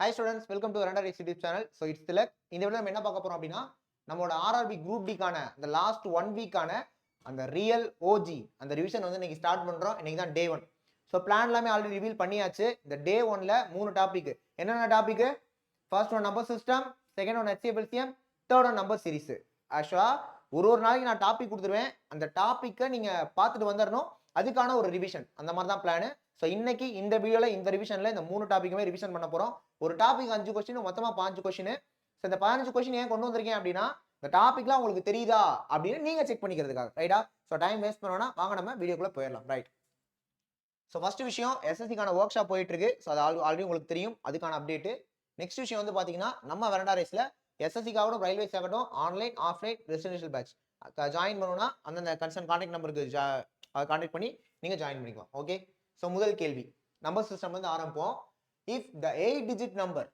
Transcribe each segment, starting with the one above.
Hi students, welcome to Randar YouTube channel. So it's Tilak. இந்த வீடியோல நம்ம என்ன பார்க்க போறோம் அப்படின்னா நம்மளோட RRB group D கான அந்த லாஸ்ட் 1 வீக் ஆன அந்த ரியல் OG அந்த ரிவிஷன் வந்து இன்னைக்கு ஸ்டார்ட் பண்றோம். இன்னைக்கு தான் டே 1. ஸோ பிளான் எல்லாமே ஆல்ரெடி ரிவீல் பண்ணியாச்சு. இந்த டே 1ல 3 டாபிக். என்னென்ன topic? First one number system, second one HCF LCM, third one number series. ஆக்சுவலா ஒரு நாளைக்கு நான் டாபிக் கொடுத்துருவேன். அந்த டாபிக்கை நீங்க பார்த்துட்டு வந்துடணும். அதுக்கான ஒரு ரிவிஷன் அந்த மாதிரி தான் பிளான். ஸோ இன்னைக்கு இந்த வீடியோல இந்த ரிவிஷன்ல இந்த 3 டாபிக்குமே ரிவிஷன் பண்ண போறோம். ஒரு டாபிக் 5 கொஸ்டின், மொத்தமா 15 கொஸ்டின். ஸோ இந்த 15 கொஸ்டின் ஏன் கொண்டு வந்திருக்கேன் அப்படின்னா இந்த டாபிக்லாம் உங்களுக்கு தெரியுதா அப்படின்னு நீங்க செக் பண்ணிக்கிறதுக்காக, ரைட்டா? ஸோ டைம் வேஸ்ட் பண்ணோம்னா வாங்க நம்ம வீடியோக்குள்ள போயிடலாம், ரைட்? ஸோ ஃபர்ஸ்ட் விஷயம் எஸ்எஸ்சிக்கான ஒர்க் ஷாப் போயிட்டு இருக்கு. ஸோ அது ஆல்ரெடி உங்களுக்கு தெரியும், அதுக்கான அப்டேட். நெக்ஸ்ட் விஷயம் வந்து பாத்தீங்கன்னா நம்ம வெரண்டா ரேஸ்ல எஸ்எஸ்சிக்காகட்டும் ரயில்வேஸ் ஆகட்டும் online offline residential batch join பண்ணணும்னா அந்தந்த கன்சர்ன் கான்டாக்ட் நம்பருக்கு கான்டாக்ட் பண்ணி நீங்க ஜாயின் பண்ணிக்கலாம். ஓகே, ஸோ முதல் கேள்வி நம்பர் சிஸ்டம் வந்து ஆரம்பிப்போம். If the 8 digit number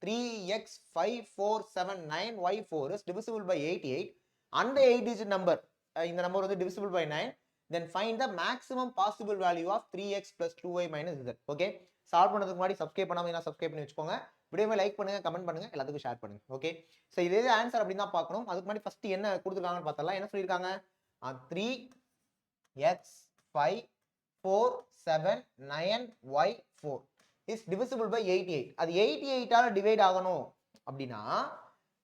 3x5479y4 is divisible by 88 and the 8 digit number இந்த நம்பர் வந்து divisible by 9, then find the maximum possible value of 3x plus 2y minus z. Okay, solve பண்ணதுக்கு முன்னாடி subscribe பண்ணாம subscribe பண்ணி வச்சுக்கோங்க. வீடியோவை like பண்ணுங்க, comment பண்ணுங்க, எல்லாத்துக்கும் ஷேர் பண்ணுங்க. ஓகே, ஸோ இதே ஆன்சர் அப்படின்னு தான் பார்க்கணும். அதுக்கு முன்னாடி ஃபர்ஸ்ட் என்ன கொடுத்துருக்காங்கன்னு பார்த்தலாம். என்ன சொல்லியிருக்காங்க? 3x5479y4 is divisible by 88. அது 88 ஆல டிவைட் ஆகணும் அப்படின்னா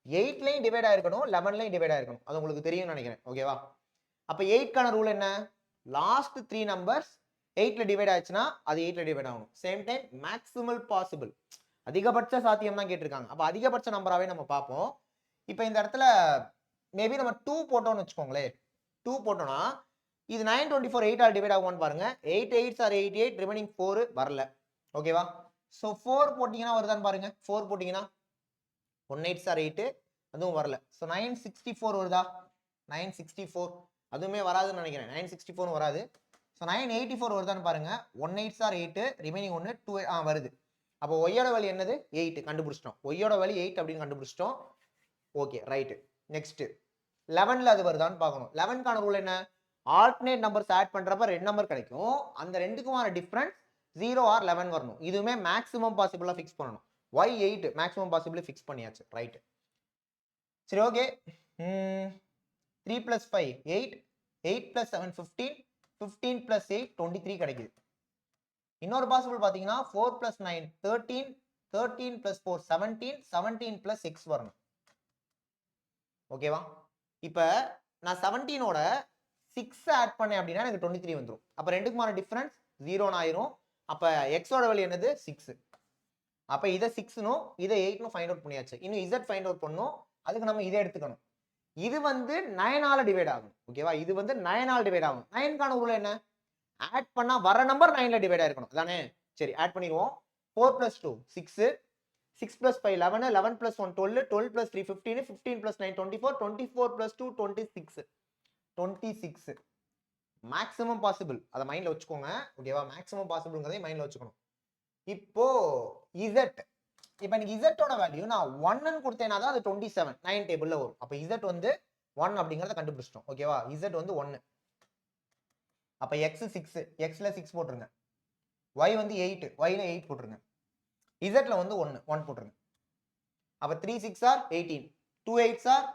8 லைன் டிவைட் ஆயிருக்கணும், 11 லைன் டிவைட் ஆயிருக்கணும். அது உங்களுக்கு தெரியும் நினைக்கிறேன். ஓகேவா? அப்ப 8 கான ரூல் என்ன? லாஸ்ட் 3 நம்பர்ஸ் 8ல டிவைட் ஆச்சுன்னா அது 8ல டிவைட் ஆகணும். சேம் டைம் மேக்ஸிமல் பாசிபிள், அதிகபட்ச சாத்தியம் தான் கேட்டிருக்காங்க. அப்ப அதிகபட்ச நம்பராவே நம்ம பார்ப்போம். இப்போ இந்த இடத்துல மேபி நம்ம 2 போட்டோம்னு வச்சுக்கோங்களேன். 2 போட்டோம்னா இது 924 8 ஆல் டிவைட் ஆகும்னு பாருங்க. 8 8s are 88, ரிமைனிங் 4 வரல. ஓகேவா? சோ 4 போட்டீங்கன்னா வருதான்னு பாருங்க. 4 போட்டீங்கன்னா 1 8s are 8, அதுவும் வரல. சோ 964 வருதா? 964 அதுவுமே வராதுன்னு நினைக்கிறேன். 964 வராது. சோ 984 வருதான்னு பாருங்க. 1 8s are 8, ரிமைனிங் 1 2 வருது. அப்போ y யோட வேல்யூ என்னது? 8 கண்டுபிடிச்சிட்டோம். y யோட வேல்யூ 8 அப்படின்னு கண்டுபிடிச்சிட்டோம். Okay, right. நெக்ஸ்ட் 11ல அது வருதான்னு பார்க்கணும். 11 கான ரூல் என்ன? ஆல்டர்னேட் நம்பர்ஸ் ஆட் பண்றப்ப 2 நம்பர் கிடைக்கும். அந்த ரெண்டுக்குமான டிஃபரன்ஸ் 0 or 11 வரணும். இதுவுமே மேக்ஸிமம் பாசிபிளா ஃபிக்ஸ் பண்ணணும். y 8 மேக்ஸிமம் பாசிபிளா ஃபிக்ஸ் பண்ணியாச்சு, ரைட்? சரி, ஓகே. 3 plus 5 8, 8 plus 7 15, 15 plus 8 23 கிடைக்குது. இன்னொரு பாசிபிள் பாத்தீங்கன்னா 4 plus 9 13, 13 plus 4 17, 17 plus 6 வரணும். ஓகேவா? இப்ப நான் 17ஓட 6 ஆட் பண்ணேன் அப்படின்னா எனக்கு 23 வந்துரும். அப்ப ரெண்டுக்குமான டிஃபரன்ஸ் 0 ஆயிரும். அப்ப x ஓட வேல்யூ என்னது? 6. அப்ப இத 6 னும் இத 8 னும் ஃபைண்ட் அவுட் பண்ணியாச்சு. இன்னும் z ஃபைண்ட் அவுட் பண்ணனும். அதுக்கு நம்ம இத எடுத்துக்கணும். இது வந்து 9 ஆல டிவைட் ஆகும். ஓகேவா? இது வந்து 9 ஆல டிவைட் ஆகும். 9 கான ரூல் என்ன? ஆட் பண்ணா வர நம்பர் 9ல டிவைட் ஆயிருக்கணும். அதானே? சரி, ஆட் பண்ணிடுவோம். 4 plus 2 6, 6 plus 5 11, 11 plus 1 12, 12 plus 3 15, 15 plus 9 24, 24 plus 2 26, 26 maximum possible. அத மைண்ட்ல வச்சுக்கோங்க. ஓகேவா? மேக்ஸிமம் பாசிபிள்ங்கறதை மைண்ட்ல வச்சுக்கணும். இப்போ z, இப்போ எனக்கு z ஓட வேல்யூ நான் 1 ன்னு கொடுத்தேனா தான் அது 27 9 டேபிள்ல வரும். அப்ப z வந்து 1 அப்படிங்கறத கண்டுபிடிச்சிட்டோம். ஓகேவா? z வந்து 1. அப்ப x 6, x ல 6 போட்டுருங்க. y வந்து 8, y ல 8 போட்டுருங்க. z ல வந்து 1 போட்டுருங்க. அப்ப 3 6 are 18, 2 8s are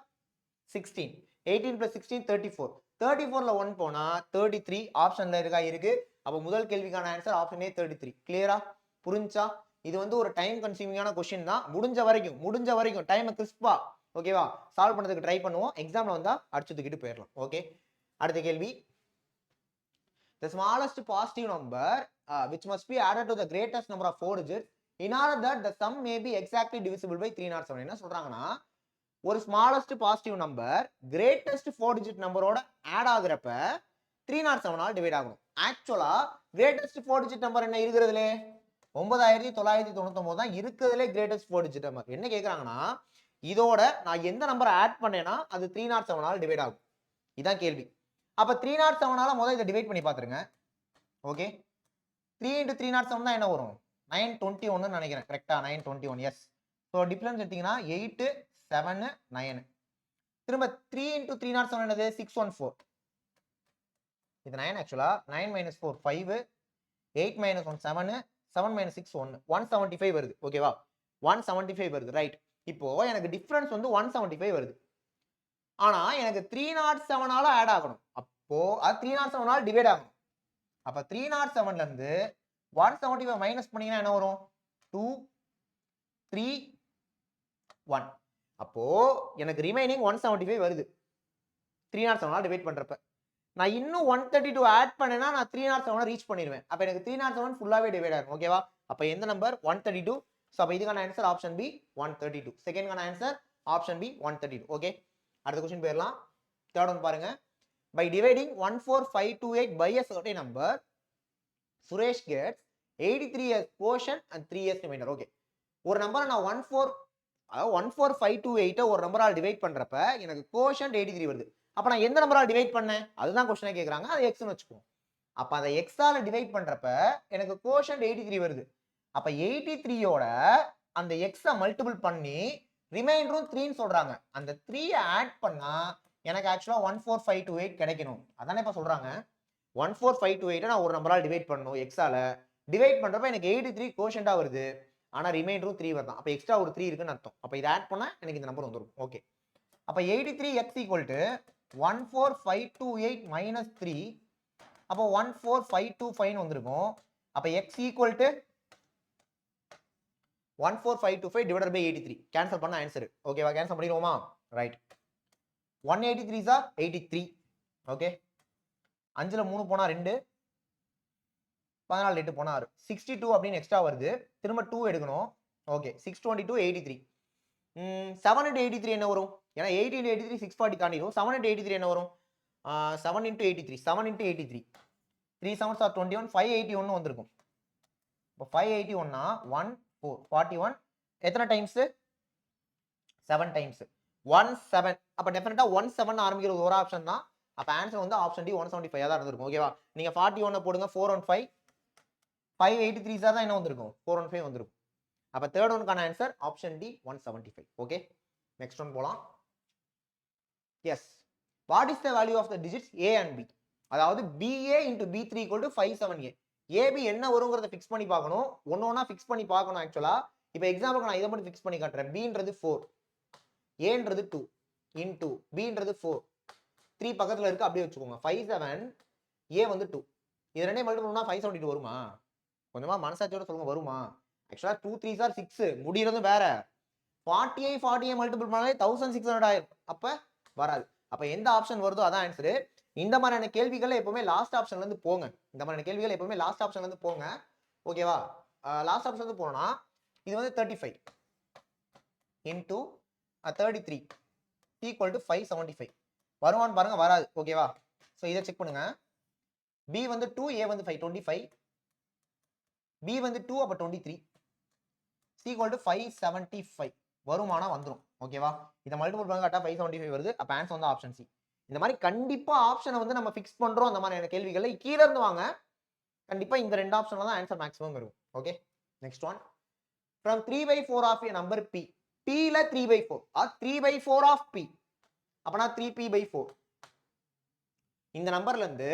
16, 18 plus 16 34, 34ல 1 போனா 33 ஆப்ஷன்ல இருக்கு. அப்ப முதல் கேள்விக்கான ஆன்சர் ஆப்ஷன் A 33. கிளியரா? புரிஞ்சா? இது வந்து ஒரு டைம் கன்சியூமிங்கான क्वेश्चन தான். முடிஞ்ச வரைக்கும் டைம் கிறிஸ்பா ஓகேவா சால்வ் பண்ணதுக்கு ட்ரை பண்ணுவோம். எக்ஸாம்ல வந்தா அடிச்சு தூக்கிட்டு போயிடலாம். ஓகே, அடுத்த கேள்வி. The smallest positive number which must be added to the greatest number of 4 digits in order that the sum may be exactly divisible by 307. என்ன சொல்றாங்கன்னா ஒரு smallest positive number greatest 4 digit நம்பரோட ஆட் ஆகுறப்ப 307 ஆல் டிவைட் ஆகும். ஆக்சுவலா greatest 4 digit number என்ன இருக்குறதுல 9999 தான் இருக்குறதுல greatest 4 digit number. என்ன கேக்குறாங்கன்னா இதோட நான் எந்த நம்பர் ஆட் பண்ணேனா அது 307 ஆல் டிவைட் ஆகும். இதான் கேள்வி. அப்ப 307 ஆல முதல்ல இத டிவைட் பண்ணி பாத்துருங்க. ஓகே, 3 into 307 தான் என்ன வரும்? 921 ன்னு நினைக்கிறேன். கரெக்ட்டா? 921. எஸ். சோ டிஃபரன்ஸ் எடுத்தீங்கன்னா 8 7 9. திரும்ப 3 into 307 என்னது? 614. இது 9 ஆக்சுவலா. 9 minus 4 5, 8 minus 1 7, 7 minus 6 1, 175 வருது. ஓகேவா? 175 வருது ரைட். இப்போ எனக்கு டிஃபரன்ஸ் வந்து 175 வருது. ஆனா எனக்கு 307ஆல ஆட் ஆகணும். அப்போ அது 307ஆல டிவைட் ஆகணும். அப்ப 307ல இருந்து 175 மைனஸ் பண்ணீங்கன்னா என்ன வரும்? 2 3 1. அப்போ எனக்கு ரிமைனிங் 175 வருது 307ஆல டிவைட் பண்றப்ப. நான் இன்னும் 132 ஆட் பண்ணேன்னா நான் 307 ரீச் பண்ணிடுவேன். அப்ப எனக்கு 307 ஃபுல்லாவே டிவைட் ஆகும். ஓகேவா? அப்ப எந்த நம்பர்? 132. சோ அப்ப இதுக்கான ஆன்சர் ஆப்ஷன் பி 132. செகண்ட்கான ஆன்சர் ஆப்ஷன் பி 132. ஓகே, அடுத்த क्वेश्चन போயிரலாம். தேர்ட் ஒன் பாருங்க. By dividing 14528 by a certain number, Suresh gets 83 as quotient and 3 as remainder. Okay, ஒரு நம்பரை நான் 14528 ஒரு நம்பரால் டிவைட் பண்றப்ப எனக்கு கோஷன்ட் 83 வருது. அப்ப நான் எந்த நம்பரால் டிவைட் பண்ணேன்? அதுதான் क्वेश्चனே கேக்குறாங்க. அது x ன்னு வெச்சுக்குவோம். அப்ப அதை x ஆல டிவைட் பண்றப்ப எனக்கு கோஷன்ட் 83 வருது. அப்ப 83 யோட அந்த x மல்டிபிள் பண்ணி ரிமைண்டரும் 3 ன்னு சொல்றாங்க. அந்த 3 ஆட் பண்ணா எனக்கு ஆக்சுவலா 14528 கிடைக்கணும். அதானே இப்ப சொல்றாங்க. 14528 நான் ஒரு நம்பரால் டிவைட் பண்ணனும் x ஆல. டிவைட் பண்றப்ப எனக்கு 83 கோஷன்ட்டா வருது. ஆனா ரிமைண்டரும் 3 வருது. அப்ப எக்ஸ்ட்ரா ஒரு 3 இருக்குன்னு அர்த்தம். அப்ப இத ஆட் பண்ணா எனக்கு இந்த நம்பர் வந்துரும். ஓகே, அப்ப 83x = 14528 - 3. அப்ப 14525 வந்திருக்கும். அப்ப x = 14525 divided by 83. கேன்சல் பண்ண ஆன்சர். ஓகேவா? கேன்சல் பண்ணிடுவோமா? ரைட். 183 is 83. ஓகே, 5ல 3 போனா 2, 14 8 போனா 6. 62 அப்படின்னு எக்ஸ்ட்ரா வருது. திரும்ப 2 எடுக்கணும். ஓகே, 622 83. 7 into 83 என்ன வரும்? ஏன்னா 8 into 83 640 தாண்டிடும். 7 into 83 என்ன வரும்? 7 into 83 7 into 83 3 7s are 21. 581 வந்திருக்கும். இப்போ 581 னா 1 4 41 எத்தனை டைம்ஸ்? 7 டைம்ஸ். 17. அப்ப டெஃபினட்டா 17 ஆரம்பிக்கிறது ஒரு ஆப்ஷன் தான். அப்ப ஆன்சர் வந்து ஆப்ஷன் டி 175 தான் இருந்திருக்கும். ஓகேவா? நீங்க 41 போடுங்க. 415 583 தான் என்ன வந்திருக்கும்? 415 வந்திருக்கும். அப்ப தேர்ட் ஒன்கான answer option D 175. Okay, next one போலாம். Yes, what is the value of the digits a and b? அதாவது ba into b3 = 57a. ab என்ன வரும்ங்கறத ஃபிக்ஸ் பண்ணி பார்க்கணும். ஒண்ணா ஃபிக்ஸ் பண்ணி பார்க்கணும் ஆக்சுவலா. இப்போ எக்ஸாம்பிளுக்கு நான் இத மட்டும் ஃபிக்ஸ் பண்ணி காட்டுறேன். b ன்றது 4, a ன்றது 2 into b ன்றது 4. 3 பக்கத்துல இருக்கு, அப்படியே வெச்சுக்கோங்க. 57 a வந்து 2. இது ரெண்டையும் மல்டிபிள் பண்ணா 572 வருமா? கொஞ்சமா மனசாட்சியோட சொல்லுங்க, வருமா? ஆக்சுவலா 2 3s are 6 முடியறது வேற. 48 மல்டிபிள் பண்ணாலே 1600 ஆயிரும். அப்ப வராது. அப்ப எந்த ஆப்ஷன் வருதோ அதான் ஆன்சர். இந்த மாதிரியான கேள்விகளை எப்பவுமே லாஸ்ட் ஆப்ஷன்ல இருந்து போங்க. இந்த மாதிரியான கேள்விகள் எப்பவுமே லாஸ்ட் ஆப்ஷன்ல இருந்து போங்க. ஓகேவா? லாஸ்ட் ஆப்ஷன்ல இருந்து போனா இது வந்து 35 into 33 = 575 வருமான்னு பாருங்க. வராது. ஓகேவா? சோ இத செக் பண்ணுங்க. b வந்து 2, a வந்து 5 25, b வந்து 2 அப்ப 23, c = 575 வருமானா வந்துரும். ஓகேவா? இத மல்டிபிள் பண்ணா கரெக்ட்டா 575 வருது. அப்ப ஆன்சர் வந்து ஆப்ஷன் சி. இந்த மாதிரி கண்டிப்பா ஆப்ஷனை வந்து நம்ம ஃபிக்ஸ் பண்றோம். அந்த மாதிரியான கேள்விகளை கீழ இருந்து வாங்க. கண்டிப்பா இந்த ரெண்டு ஆப்ஷன்ல தான் ஆன்சர் மேக்ஸிமம் இருக்கும். Okay, next one. From 3/4 of a number p, p ல 3/4 or 3/4 of p, அப்பனா 3p/4. இந்த நம்பர்ல இருந்து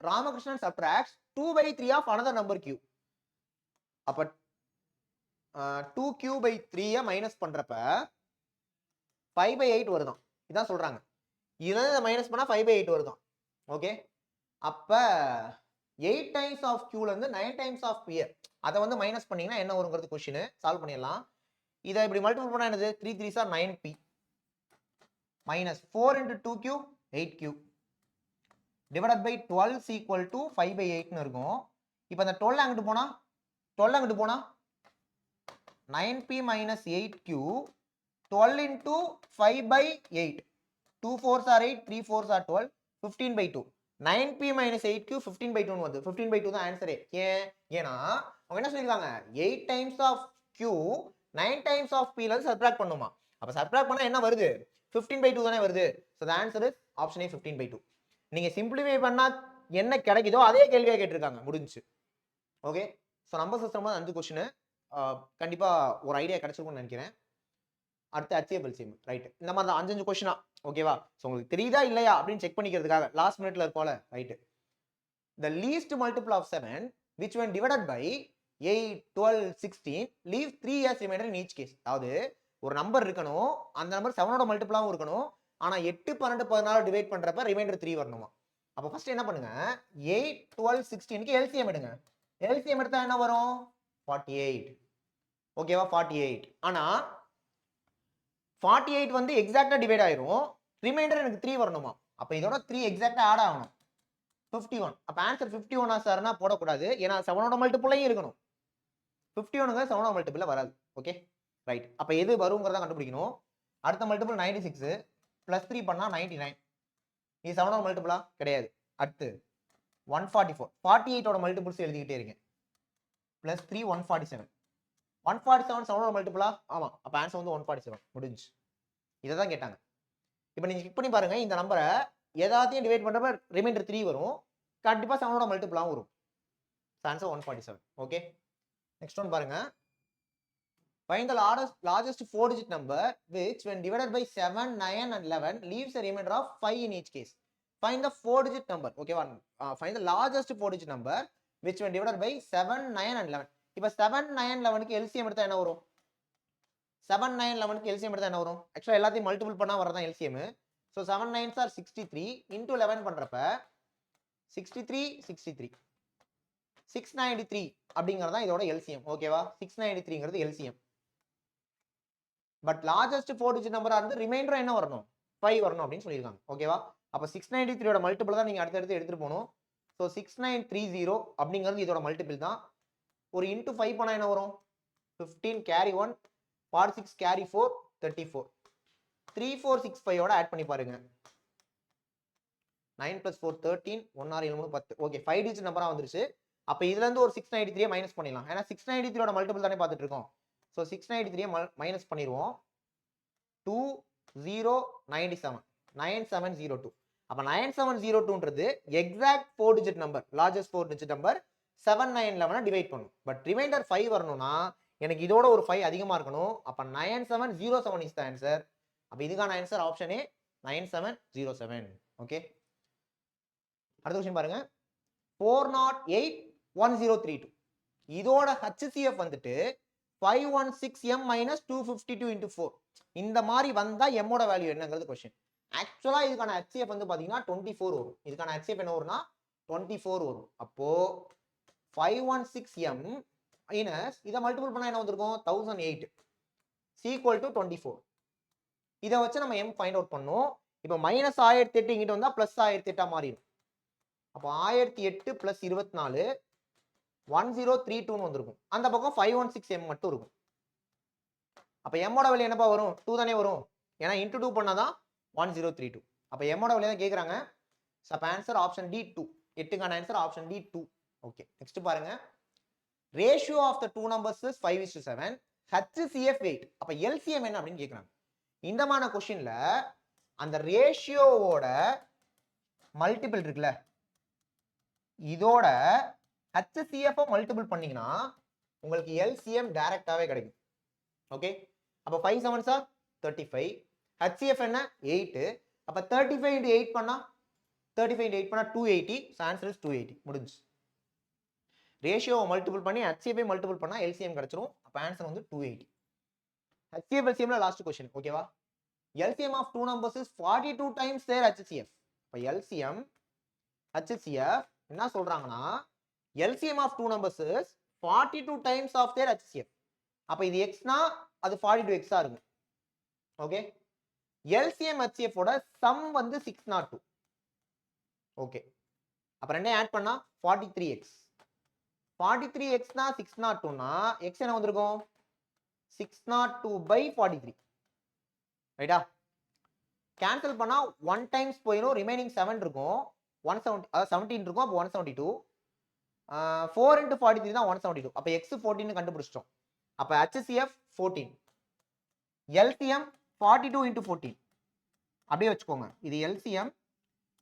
Ramakrishnan subtracts 2/3 of another number q. அப்ப 2q/3 மைனஸ் பண்றப்ப 5/8 வருதான். இதான் சொல்றாங்க. இத மைனஸ் பண்ணா 5/8 வருதான். ஓகே, அப்ப 8 times of q ல இருந்து 9 times of p அத வந்து மைனஸ் பண்ணீங்கன்னா என்ன வரும்ங்கிறது क्वेश्चन. சால்வ் பண்ணிடலாம். இத இப்படி மல்டிபிள் பண்ணா என்னது? 3 3s are 9p minus 4 into 2q 8q divided by 12 = 5/8 ன்னு இருக்கும். இப்போ அந்த 12 அங்கிட்டு போனா 9p minus 8q 12 into 5/8. 2 4s are 8, 3 4s are 12, 15/2. 9p minus 8q 15/2 ன்னு வருது. 15/2 தான் ஆன்சரே. ஏன்னா அவங்க என்ன சொல்லிருக்காங்க? 8 times of q 9 times of p ல இருந்து சப்ட்ராக்ட் பண்ணுமா. அப்ப சப்ட்ராக்ட் பண்ணா என்ன வருது? 15/2 தானே வருது. So the answer is option A 15/2. நீங்க சிம்பிளிஃபை பண்ணா என்ன கிடைக்குதோ அதே கேள்வியா கேட்டிருக்காங்க. முடிஞ்சுச்சு. ஓகே, சோ நம்பர் சிஸ்டம்ல 5 क्वेश्चन. கண்டிப்பா ஒரு ஐடியா கிடைச்சிருக்கும்னு நினைக்கிறேன். அடுத்து HCFL சேம் ரைட். இந்த மாதிரி தான் 5 क्वेश्चन. ஓகேவா? சோ உங்களுக்கு தெரியுதா இல்லையா அப்படின்னு செக் பண்ணிக்கிறதுக்காக லாஸ்ட் மினிட்ல இருக்கோம்ல. Right. The least multiple of 7 which when divided by 8, 12, 16, leave 3 as remainder in each case. அதாவது ஒரு நம்பர் இருக்கணும், அந்த நம்பர் 7ஓட மல்டிபிளாவும் இருக்கணும், ஆனா 8, 12, 14 டிவைட் பண்றப்ப ரிமைண்டர் 3 வரணுமா. அப்ப ஃபர்ஸ்ட் என்ன பண்ணுங்க, 8, 12, 16க்கு எல்சிஎம் எடுங்க. எல்சிஎம் எடுத்தா என்ன வரும்? 48. ஓகேவா? 48. ஆனா 48 வந்து எக்ஸாக்ட்டா டிவைட் ஆயிரும், ரிமைண்டர் எனக்கு 3 வரணுமா. அப்ப இதோட 3 எக்ஸாக்ட்டா ஆட் ஆகணும். 51. அப்ப ஆன்சர் 51 சார்னா போடக்கூடாது, ஏன்னா 7ஓட மல்டிபிளையும் இருக்கணும். 51ங்க 7ஓட மல்டிபிள்ல வராது. Okay right. அப்ப எது வருங்கிறத கண்டுபிடிக்கணும். அடுத்த மல்டிபிள் 96 பிளஸ் 3 பண்ணா 99. இது 7ஓட மல்டிபிளா? கிடையாது. அடுத்து 144. 48ஓட மல்டிபிள்ஸ் எழுதிக்கிட்டே இருங்க. பிளஸ் 3 147. 147 7ஓட மல்டிபிளா? ஆமா. அப்ப ஆன்சர் வந்து 147. முடிஞ்சு. இதை தான் கேட்டாங்க. இப்போ நீங்க கிளிக் பண்ணி பாருங்க, இந்த நம்பரை ஏதாத்தையும் டிவைட் பண்றப்ப ரிமைண்டர் 3 வரும், கண்டிப்பா 7ஓட மல்டிபிளாவும் வரும். ஆன்சர் 147. ஓகே, நெக்ஸ்ட் ஒன் பாருங்க. Find the largest 4-digit number which when divided by 7, 9 and 11 leaves a remainder of 5 in each case. Find the 4-digit number. Okay, find the largest 4-digit number which when divided by 7, 9 and 11. இப்போ 7, 9, 11க்கு LCM எடுத்தா என்ன வரும்? 7, 9, 11க்கு LCM எடுத்தா என்ன வரும்? ஆக்சுவலா எல்லாத்தையும் multiple பண்ணா வரதான் LCM. So 7 9s are 63 into 11 பண்றப்ப 63 63 693 அப்படிங்கறது தான் இதோட LCM. ஓகேவா? 693ங்கிறது LCM. பட் லார்ஜஸ்ட் 4-digit நம்பரா இருந்து ரிமைண்டர் என்ன வரணும்? 5 வரணும் அப்படின்னு சொல்லியிருக்காங்க. ஓகேவா? அப்ப 693ஓட மல்டிபிள் தான் நீங்க அடுத்து எடுத்துட்டு போகணும். ஸோ 6930 அப்படிங்கிறது இதோட மல்டிபிள் தான். ஒரு இன்டூ 5 பண்ணா என்ன வரும்? 15 கேரி 1 46 கேரி 4 34 3465ஓட ஆட் பண்ணி பாருங்க. 9 + 4 13 1 6 7 3 10. ஓகே, 5 டிஜிட் நம்பரா வந்துருச்சு. அப்ப இதுல இருந்து ஒரு 693 மைனஸ் பண்ணிடலாம், ஏன்னா 693ஓட மல்டிபிள் தானே பார்த்துட்டு இருக்கோம். ஸோ 693 மைனஸ் பண்ணிடுவோம். 2097 9702. அப்ப 9702ன்றது exact 4-digit number, largest 4-digit number 7 9 11 divide பண்ணும். பட் ரிமைண்டர் 5 வரணும்னா எனக்கு இதோட ஒரு 5 அதிகமா இருக்கணும். அப்ப 9707 இஸ் தி ஆன்சர். அப்ப இதுக்கான ஆன்சர் ஆப்ஷன் ஏ 9707. ஓகே, அடுத்த क्वेश्चन பாருங்க. 4081032 இதோட HCF வந்துட்டு 516m - 252 × 4. இந்த மாதிரி வந்தா m ஓட வேல்யூ என்னங்கிறது क्वेश्चन. ஆக்சுவலா இதுக்கான HCF வந்து பாத்தீங்கன்னா 24 வரும். இதுக்கான HCF என்ன வரும்னா 24 வரும். அப்போ 516m மைனஸ் இத மல்டிபிள் பண்ணா என்ன வந்திருக்கும்? 1008 = 24. இத வச்சு நம்ம m ஃபைண்ட் அவுட் பண்ணோம். இப்போ மைனஸ் 1008 இங்கிட்ட வந்தா பிளஸ் 1008 மாறிடும். அப்போ 1008 + 24 1032 வந்திருக்கும். அந்த பக்கம் 516m மட்டும் இருக்கும். அப்ப m ஓட வேல்யூ என்னப்பா வரும்? 2 தானே வரும், ஏன்னா இன்டு 2 பண்ணாதான் 1032. அப்ப m ஓட வேல்யூ தான் கேக்குறாங்க. So answer option D 2. 8க்கான answer option D 2. Okay, next பாருங்க. Ratio of the two numbers is 5:7. HCF 8. அப்ப LCM என்ன அப்படின்னு கேக்குறாங்க. இந்த மாதிரி क्वेश्चनல அந்த ரேஷியோவோட மல்டிபிள் இருக்குல்ல, இதோட HCF மல்டிபிள் பண்ணீங்கன்னா உங்களுக்கு LCM டைரக்டாவே கிடைக்கும். ஓகே, அப்ப 5 7s are 35. HCF என்ன? 8. அப்ப 35 × 8 பண்ணா 35 × 8 பண்ணா 280. So answer is 280. முடிஞ்சு. ரேஷியோவை மல்டிபிள் பண்ணி HCF மல்டிபிள் பண்ணா LCM கிடைச்சிரும். அப்ப ஆன்சர் வந்து 280. HCF LCM ல லாஸ்ட் क्वेश्चन. ஓகேவா? LCM of two numbers is 42 times their HCF. அப்ப LCM HCF என்ன சொல்றாங்கன்னா LCM of two numbers is 42 times of their HCF. அப்ப இது x னா அது 42x ஆ இருக்கும். ஓகே, LCM HCF ஓட சம் வந்து 602. ஓகே, அப்ப ரெண்டையும் ஆட் பண்ணா 43x. 43x னா 602 னா x என்ன வந்திருக்கும்? 602/43. ரைட்டா? கேன்சல் பண்ணா 1 டைம்ஸ் போயிடும், ரிமைனிங் 7 இருக்கும். 170 அதாவது 17 இருக்கும். அப்ப 172. 4 × 43 தான் 172. அப்ப x 14 கண்டுபிடிச்சிட்டோம். அப்ப HCF 14, LCM 42 × 14. அப்படியே வச்சுக்கோங்க. இது LCM,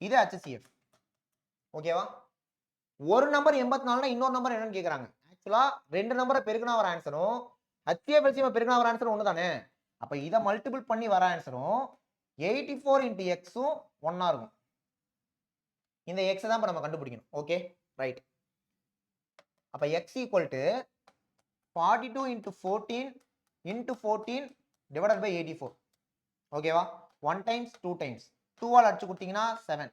இது HCF. ஓகேவா? ஒரு நம்பர் 84 னா இன்னொரு நம்பர் என்னன்னு கேக்குறாங்க. ஆக்சுவலா ரெண்டு நம்பரை பெருக்கினா வர ஆன்சரும் HCF LCM பெருக்கினா வர ஆன்சர் ஒண்ணு தானே. அப்ப இத மல்டிபிள் பண்ணி வர ஆன்சரும் 84 × x உம் 1 ஆ இருக்கும். இந்த x தான் இப்ப நம்ம கண்டுபிடிக்கணும். Okay right. அப்ப x = 42 into 14 into 14 divided by 84. ஓகேவா 1 times 2 times 2 ஆல் அடிச்சு கொடுத்தீங்கன்னா 7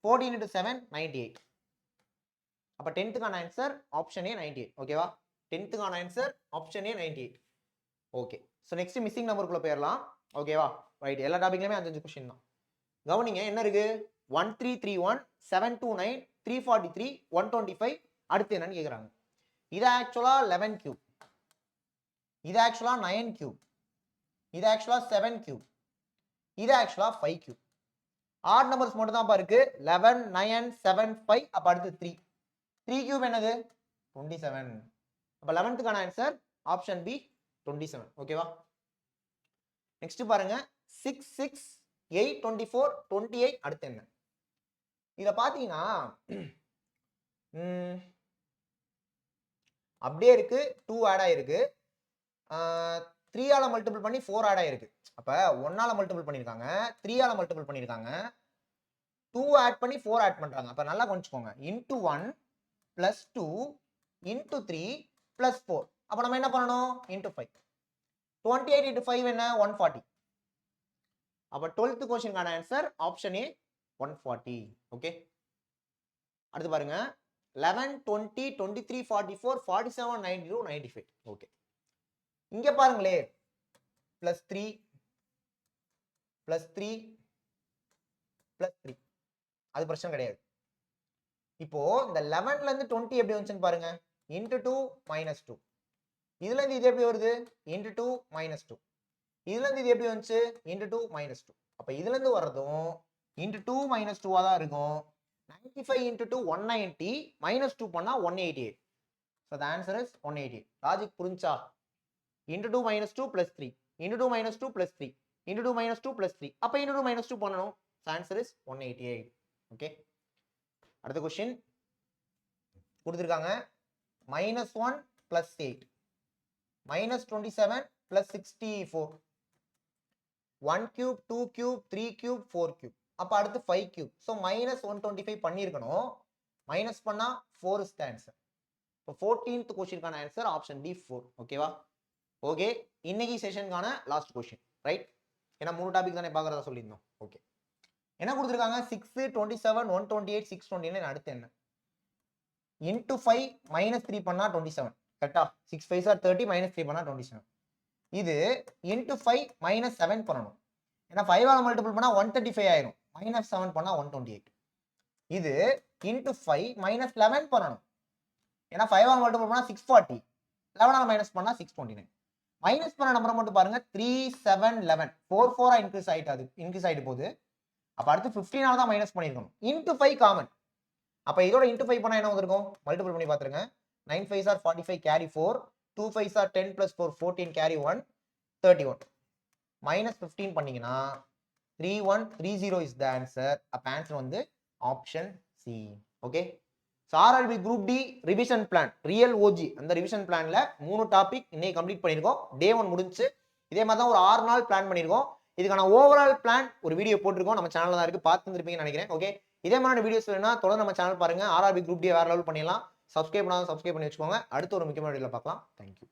14 into 7 98. அப்ப 10th கான ஆன்சர் ஆப்ஷன் ஏ 98. ஓகேவா 10th கான answer option A 98. Okay so next missing நம்பருக்குள்ள போயிரலாம். ஓகேவா ரைட் எல்லா டாபிக்லயுமே 5 क्वेश्चन தான். கவனிங்க என்ன இருக்கு 1331 729 343 125 அடுத்து என்னன்னு கேக்குறாங்க. இது ஆக்சுவலா 11 கியூப், இது ஆக்சுவலா 9 கியூப், இது ஆக்சுவலா 7 கியூப், இது ஆக்சுவலா 5 கியூப். ஆட் நம்பர்ஸ் மட்டும் தான் இருக்கு 11 9 7 5. அப்ப அடுத்து 3 3 கியூப் என்னது 27. அப்ப 11th கான ஆன்சர் ஆப்ஷன் பி 27. ஓகேவா நெக்ஸ்ட் பாருங்க 6 6 8 24 28 அடுத்து என்ன இத பாத்தீங்கன்னா அப்படியே இருக்கு 2 ஆட் ஆயிருக்கு 3 ஆல மல்டிபிள் பண்ணி 4 ஆட் ஆயிருக்கு. அப்ப 1 ஆல மல்டிபிள் பண்ணிருக்காங்க 3 ஆல மல்டிபிள் பண்ணிருக்காங்க 2 ஆட் பண்ணி 4 ஆட் பண்றாங்க. அப்ப நல்லா கொஞ்சிக்கோங்க into 1 plus 2 into 3 plus 4. அப்ப நம்ம என்ன பண்ணணும் into 5. 28 into 5 என்ன 140. அப்ப 12th क्वेश्चन கான ஆன்சர் ஆப்ஷன் ஏ 140. ஓகே அடுத்து பாருங்க 11 20 23 44 47 90 95. ஓகே இங்க பாருங்களே +3 +3 +3 அது பிரச்சனை கிடையாது. இப்போ இந்த 11ல இருந்து 20 எப்படி வந்துச்சுன்னு பாருங்க into 2 -2. இதுல இருந்து இது எப்படி வருது into 2 -2. இதுல இருந்து இது எப்படி வந்துச்சு into 2 -2. அப்ப இதுல இருந்து வரதும் into 2 -2 தான் இருக்கும். 95 into 2 190 -2 பண்ணா 188. so the answer is 188. Logic புரிஞ்சா into 2 -2 +3 into 2 -2 +3 into 2 -2 +3. அப்ப into 2 -2 பண்ணனும். so answer is 188. ஓகே அடுத்த क्वेश्चन கொடுத்திருக்காங்க -1 + 8 -27 + 64 1 cube 2 cube 3 cube 4 cube. அப்ப அடுத்து 5 cube. so -125 பண்ணிருக்கணும். மைனஸ் பண்ணா 4 is the answer. இப்போ 14th क्वेश्चन கான ஆன்சர் ஆப்ஷன் டி 4. ஓகேவா ஓகே இன்னைக்கு செஷனுக்கான லாஸ்ட் क्वेश्चन ரைட். ஏன்னா 3 டாபிக் தானே பார்க்கறதா சொல்லியிருந்தோம். ஓகே என்ன கொடுத்திருக்காங்க 6 27 128 629 அடுத்து என்ன into 5 -3 பண்ணா 27. கரெக்ட்டா 6 5s are 30 -3 பண்ணா 27. இது into 5 -7 பண்ணனும். ஏன்னா 5 ஆல மல்டிபிள் பண்ணா 135 ஆயிரும். -7 பண்ணா 128. இது into 5 -11 பண்ணனும். ஏன்னா 5 ஆல மல்டிபிள் பண்ணா 640. 11 ஆல மைனஸ் பண்ணா 629. மைனஸ் பண்ண நம்பரை மட்டும் பாருங்க 3 7 11 4 4 இன்க்ரீஸ் ஆயிட்டு அது இன்க்ரீஸ் ஆயிட்டு போகுது. அப்ப அடுத்து 15 ஆல தான் மைனஸ் பண்ணிருக்கணும். into 5 common. அப்ப இதோட into 5 பண்ணா என்ன வந்திருக்கும் மல்டிபிள் பண்ணி பாத்துருங்க 9 5s are 45 carry 4 2 5s are 10 plus 4 14 carry 1 31 -15 பண்ணீங்கன்னா 3130 is the answer. அப்ப ஆன்சர் வந்து option C. Okay so RRB group D revision plan real OG அந்த ரிவிஷன் பிளான்ல 3 டாபிக் இன்னைக்கு கம்ப்ளீட் பண்ணிருக்கோம். டே 1 முடிஞ்சு இதே மாதிரி தான் ஒரு 6 நாள் பிளான் பண்ணிருக்கோம். இதுக்கான ஓவரால் பிளான் ஒரு வீடியோ போட்டிருக்கோம் நம்ம சேனல்ல தான் இருக்கு பார்த்துருப்பீங்கன்னு நினைக்கிறேன். ஓகே இதே மாதிரி வீடியோஸ் வேணும்னா தொடர்ந்து நம்ம சேனல் பாருங்க. ஆர்ஆர்பி குரூப் டி வேற லெவல் பண்ணிடலாம். சப்ஸ்கிரைப் பண்ணாத சப்ஸ்கிரைப் பண்ணி வச்சுக்கோங்க. அடுத்து ஒரு முக்கியமான வீடியோல பார்க்கலாம். தேங்க்யூ.